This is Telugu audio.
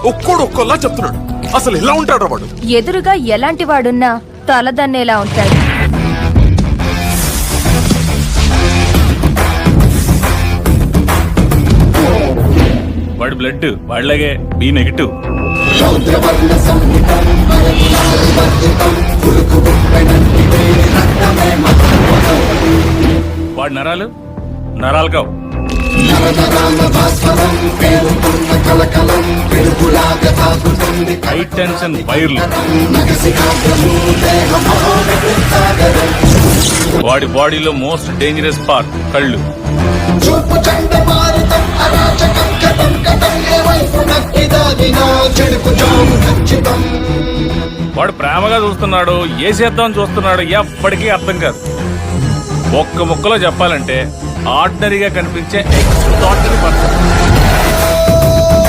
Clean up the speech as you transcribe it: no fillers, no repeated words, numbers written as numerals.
ఒక్కోడు ఒక్కోలా చెప్తున్నాడు. అసలు ఎలా ఉంటాడు వాడు? ఎదురుగా ఎలాంటి వాడున్నా తలదన్నేలా ఉంటాడు. వాడి బ్లడ్ వాళ్ళగే బి నెగిటివ్. వాడి నరాలు కావు. హై టెన్షన్ వైర్లు. వాడి బాడీలో మోస్ట్ డేంజరస్ పార్ట్ కళ్ళు. వాడు ప్రేమగా చూస్తున్నాడు, ఏ చేద్దామని చూస్తున్నాడు ఎప్పటికీ అర్థం కాదు. ఒక్క ముక్కలో చెప్పాలంటే ఆర్డినరీగా కనిపించే ఎక్స్ట్రాడినరీ పర్సన్.